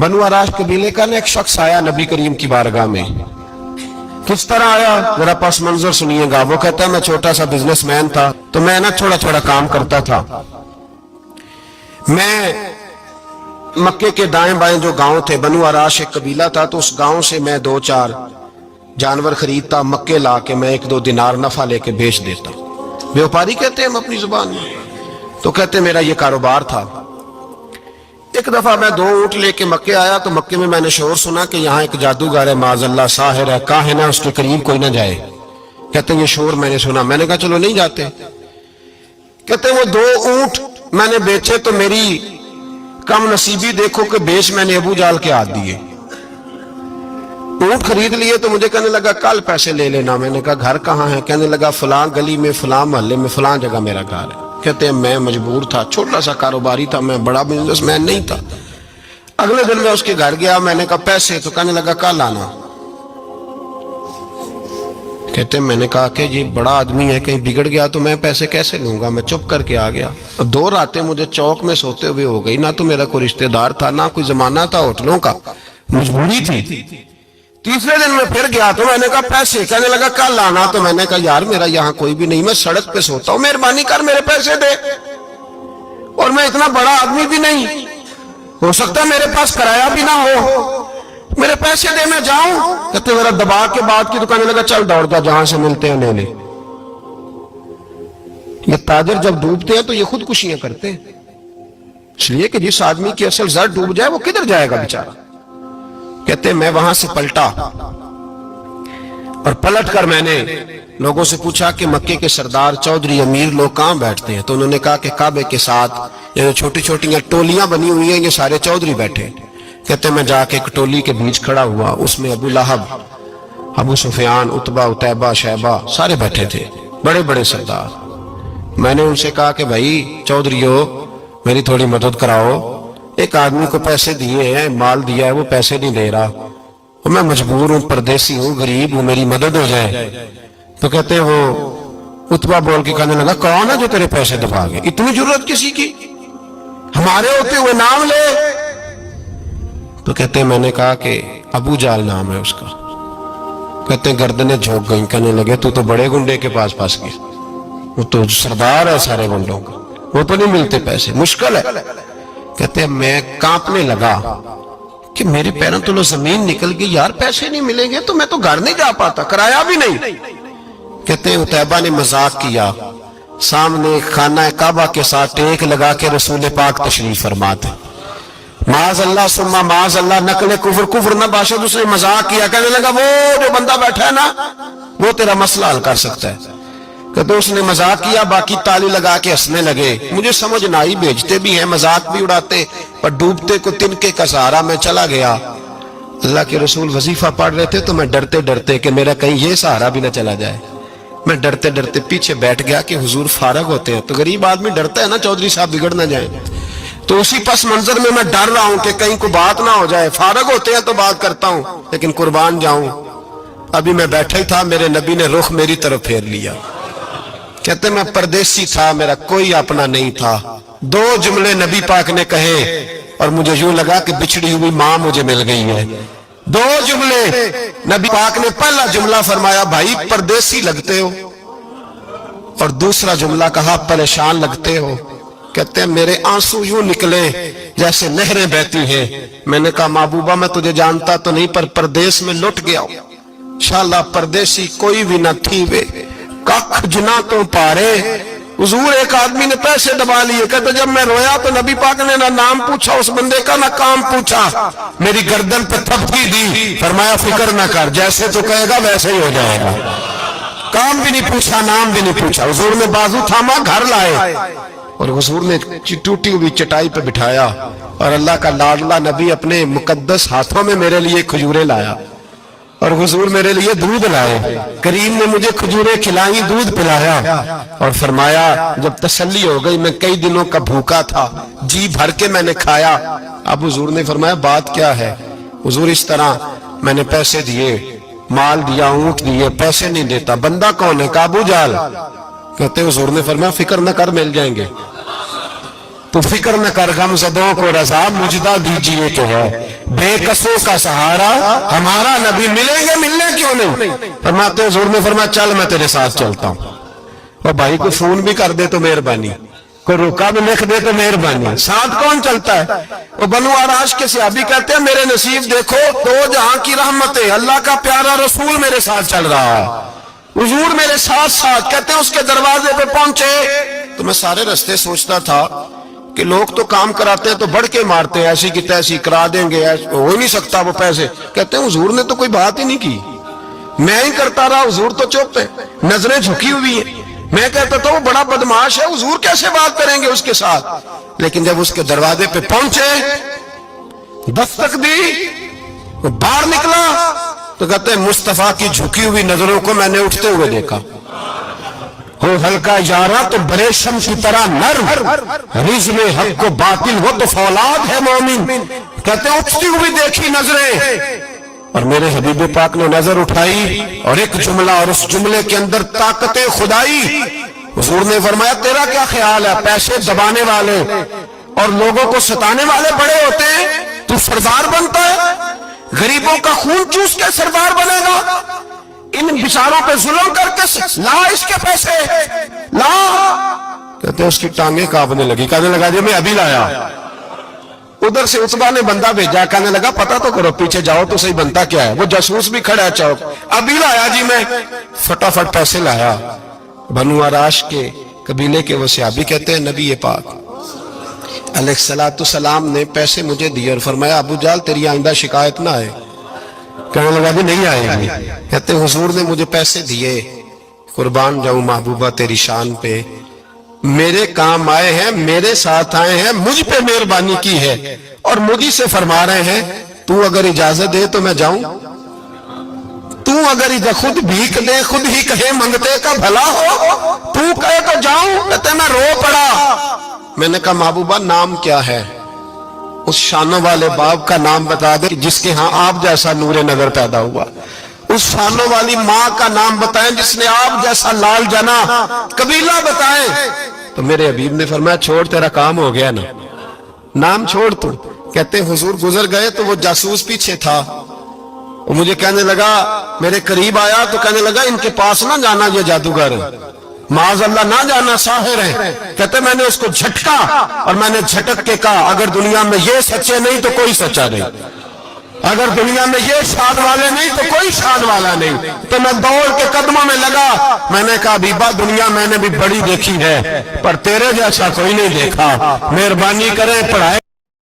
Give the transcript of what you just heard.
बनु आराश कबीले का एक शख्स आया नबी करीम की बारगाह में। किस तरह आया जरा पस मंजर सुनिएगा। वो कहता है मैं छोटा सा बिजनेसमैन था, तो मैं ना थोड़ा थोड़ा काम करता था। मैं मक्के के दाएं बाएं जो गांव थे, बनु आराश एक कबीला था, तो उस गांव से मैं 2-4 जानवर खरीदता, मक्के ला के मैं 1-2 दिनार नफा लेके बेच देता। व्यापारी कहते हैं हम अपनी जुबान में, तो कहते मेरा ये कारोबार था। एक दफा मैं 2 ऊंट लेके मक्के आया, तो मक्के में मैंने शोर सुना कि यहाँ एक जादूगर है, माज़अल्लाह साहिर है, काहिन है, उसके करीब कोई ना जाए। कहते ये शोर मैंने सुना। मैंने कहा चलो नहीं जाते। कहते वो 2 ऊंट मैंने बेचे तो मेरी कम नसीबी देखो कि बेच मैंने अबू जाल के हाथ दिए। ऊंट खरीद लिए तो मुझे कहने लगा कल पैसे ले लेना। मैंने कहा घर कहाँ है? कहने लगा फलां गली में, फलां मोहल्ले में, फलां जगह मेरा घर है। कहते हैं मैं मजबूर था, छोटा सा कारोबारी था, मैं बड़ा बिजनेसमैन नहीं था। अगले दिन मैं उसके घर गया, मैंने कहा पैसे, तो कहने लगा कल आना। कहते हैं मैंने कहा कि ये बड़ा आदमी है, कहीं बिगड़ गया तो मैं पैसे कैसे लूंगा। मैं चुप करके आ गया। 2 रातें मुझे चौक में सोते हुए हो गई। ना तो मेरा कोई रिश्तेदार था, ना कोई जमाना था होटलों का, मजबूरी थी। तीसरे दिन मैं फिर गया तो मैंने कहा पैसे, कहने लगा कल आना। तो मैंने कहा यार मेरा यहाँ कोई भी नहीं, मैं सड़क पे सोता हूँ, मेहरबानी कर मेरे पैसे दे। और मैं इतना बड़ा आदमी भी नहीं, हो सकता है मेरे पास किराया भी ना हो, मेरे पैसे दे मैं जाऊं। कहते मेरा दबा के बाद की दुकान लगा चल दौड़ जा, जहां से मिलते हैं ले ले। ये ताजर जब डूबते हैं तो ये खुदकुशियां करते हैं, इसलिए कि जिस आदमी की असल जर डूब जाए वो किधर जाएगा बेचारा। कहते मैं वहां से पलटा और पलट कर मैंने लोगों से पूछा कि मक्के के सरदार, चौधरी, अमीर लोग कहां बैठते हैं? तो उन्होंने कहा कि काबे के साथ ये छोटी छोटी टोलियां बनी हुई हैं, ये सारे चौधरी बैठे। कहते मैं जाके एक टोली के बीच खड़ा हुआ, उसमें अबू लहब, अबू सुफियान, उतबा, उतैबा, शैबा सारे बैठे थे, बड़े बड़े सरदार। मैंने उनसे कहा कि भाई चौधरीयो मेरी थोड़ी मदद कराओ, एक आदमी को पैसे दिए हैं, माल दिया है, वो पैसे नहीं दे रहा, और मैं मजबूर हूं, परदेसी हूं, गरीब हूं, मेरी मदद हो जाए। तो कहते हैं वो उतबा बोल के कहने लगा कौन है जो तेरे पैसे दबा गए? इतनी जरूरत किसी की? हमारे होते हुए नाम ले। तो कहते हैं मैंने कहा कि अबू जाल नाम है उसका। कहते हैं गर्दनें झोंक गई। कहने लगे तू तो बड़े गुंडे के पास फंस गया, वो तो सरदार है सारे गुंडों का, वो तो नहीं मिलते पैसे, मुश्किल है। कहते हैं मैं कांपने लगा कि मेरे पैरों तो जमीन निकल गई, यार पैसे नहीं मिलेंगे तो मैं तो घर नहीं जा पाता, किराया भी नहीं। कहते हैं उतैबा ने मजाक किया, सामने खाना काबा के साथ टेक लगा के रसूल पाक तशरीफ फरमाते, माज़अल्लाह सुम्मा माज़अल्लाह, नकले कुफर, कुफर न बाशद। उसने मजाक किया, कहने लगा वो जो बंदा बैठा है ना वो तेरा मसला हल कर सकता है। कहते उसने मजाक किया, बाकी ताली लगा के हंसने लगे। मुझे समझ ना आई, भेजते भी हैं, मजाक भी उड़ाते, पर डूबते को तिनके का सहारा मैं चला गया। अल्लाह के रसूल वजीफा पढ़ रहे थे तो मैं डरते डरते कि मेरा कहीं ये सहारा भी ना चला जाए, मैं डरते डरते पीछे बैठ गया कि हुजूर फारग होते हैं। तो गरीब आदमी डरता है ना चौधरी साहब बिगड़ ना जाए, तो उसी पस मंजर में मैं डर रहा हूं कि कहीं कोई बात ना हो जाए। फारग होते हैं तो बात करता हूं, लेकिन कुर्बान जाऊं। अभी मैं बैठा ही था, मेरे नबी ने रुख मेरी तरफ फेर लिया। कहते मैं परदेसी था, मेरा कोई अपना नहीं था। 2 जुमले नबी पाक ने कहे और मुझे यूं लगा कि बिछड़ी हुई मां मुझे मिल गई है। 2 जुमले नबी पाक ने, पहला जुमला फरमाया भाई परदेसी लगते हो, और दूसरा जुमला कहा परेशान लगते हो। कहते हैं मेरे आंसू यूं निकले जैसे नहरें बहती हैं। मैंने कहा महबूबा मैं तुझे जानता तो नहीं, पर परदेश में लुट गया हूं। शाला परदेसी कोई भी न थी वे, कख जना तो पारे। हुजूर एक आदमी ने पैसे दबा लिए। कहते जब मैं रोया तो नबी पाक ने ना नाम पूछा उस बंदे का, ना काम पूछा, मेरी गर्दन पे थपकी दी, फरमाया फिक्र ना कर, जैसे तो कहेगा वैसे ही हो जाएगा। काम भी नहीं पूछा, नाम भी नहीं पूछा। हुजूर ने बाजू थामा, घर लाए, और हुजूर ने टूटी हुई चटाई पे बिठाया, और अल्लाह का लाडला नबी अपने मुकद्दस हाथों में मेरे लिए खजूरें लाया, और हुजूर मेरे लिए दूध लाए। करीम ने मुझे खजूरें खिलाई, दूध पिलाया, और फरमाया जब तसल्ली हो गई, मैं कई दिनों का भूखा था, जी भर के मैंने खाया। अब हुजूर ने फरमाया बात क्या है? हुजूर इस तरह मैंने पैसे दिए, माल दिया, ऊंट दिए, पैसे नहीं देता। बंदा कौन है? अबू जाल। कहते हुजूर ने फरमाया फिक्र न कर, मिल जाएंगे। तो फिक्र न कर, गमज़दों को रज़ा मुजदा दीजिए तो है। बेकसों का सहारा हमारा नबी, मिलेंगे, मिलने क्यों नहीं? फरमाते हुजूर ने फरमाया चल मैं तेरे साथ चलता हूं। और भाई को फोन भी कर दे तो मेहरबानी, कोई रुका भी लिख दे तो मेहरबानी। साथ कौन चलता है? वो बनु आराश के सहाबी कहते हैं मेरे नसीब देखो, दो जहां की रहमत है, अल्लाह का प्यारा रसूल मेरे साथ चल रहा है, हुजूर मेरे साथ साथ। कहते हैं उसके दरवाजे पे पहुंचे तो मैं सारे रास्ते सोचता था कि लोग तो काम कराते हैं तो बढ़ के मारते हैं, ऐसी की तैसी करा देंगे, हो ही नहीं सकता वो पैसे। कहते हैं हुजूर ने तो कोई बात ही नहीं की, मैं ही करता रहा, हुजूर तो चुप है, नजरें झुकी हुई है। मैं कहता था वो बड़ा बदमाश है, हुजूर कैसे बात करेंगे उसके साथ। लेकिन जब उसके दरवाजे पे पहुंचे, दस्तक दी, वो बाहर निकला तो कहते हैं मुस्तफा की झुकी हुई नजरों को मैंने उठते हुए देखा। हो हल्का यारा तो बरेशम की तरह नर्म, रिज़्म हक को बातिल हो तो फौलाद है मोमिन। कहते हैं उठती हुई देखी नजरें, और मेरे हबीब पाक ने नजर उठाई और एक जुमला, और उस जुमले के अंदर ताकते खुदाई। हुजूर ने फरमाया तेरा क्या ख्याल है, पैसे दबाने वाले और लोगों को सताने वाले बड़े होते हैं, तू सरदार बनता है? गरीबों का खून चूस के सरदार बनेगा? इन बिचारों पे जुल्म करके ला इसके पैसे ला। कहते हैं उसकी टांगे कांपने लगी, कहने लगा जी मैं अभी लाया। उधर से उतबा ने बंदा भेजा, कहने लगा पता तो करो, पीछे जाओ तो सही बनता क्या है। वो जासूस भी खड़ा है चौक, अभी लाया जी मैं, फटाफट पैसे लाया। बनु आराश के कबीले के वो सहाबी कहते हैं नबी पाक अलैहिस्सलाम ने पैसे मुझे दिए और फरमाया अबू जाल तेरी आइंदा शिकायत ना आए। कहने लगा भी नहीं आएगी। कहते हुजूर ने मुझे पैसे दिए, कुर्बान जाऊं महबूबा तेरी शान पे, मेरे काम आए हैं, मेरे साथ आए हैं, मुझ पे मेहरबानी की है और मुझी से फरमा रहे हैं तू अगर इजाजत दे तो मैं जाऊं, तू अगर खुद भीख दे, खुद ही कहे मंगते का भला हो, तू कहे तो जाऊं। कहते मैं रो पड़ा। मैंने कहा महबूबा नाम क्या है? उस शानों वाले बाप का नाम बता दे जिसके यहाँ आप जैसा नूरे नगर पैदा हुआ, उस शानों वाली माँ का नाम बताएं जिसने आप जैसा लाल जना, कबीला बताएं। तो मेरे हबीब ने फरमाया छोड़ तेरा काम हो गया ना, नाम छोड़ तू। कहते हुजूर गुजर गए तो वो जासूस पीछे था, वो मुझे कहने लगा, मेरे करीब आया तो कहने लगा इनके पास ना जाना, ये जादूगर माज़ अल्लाह ना जाना, साहिर है। कहते मैंने उसको झटका और मैंने झटक के कहा अगर दुनिया में ये सच्चे नहीं तो कोई सच्चा नहीं, अगर दुनिया में ये शान वाले नहीं तो कोई शान वाला नहीं। तो मैं दौड़ के कदमों में लगा, मैंने कहा बीबा दुनिया मैंने भी बड़ी देखी है पर तेरे जैसा कोई नहीं देखा, मेहरबानी करें पढ़ाए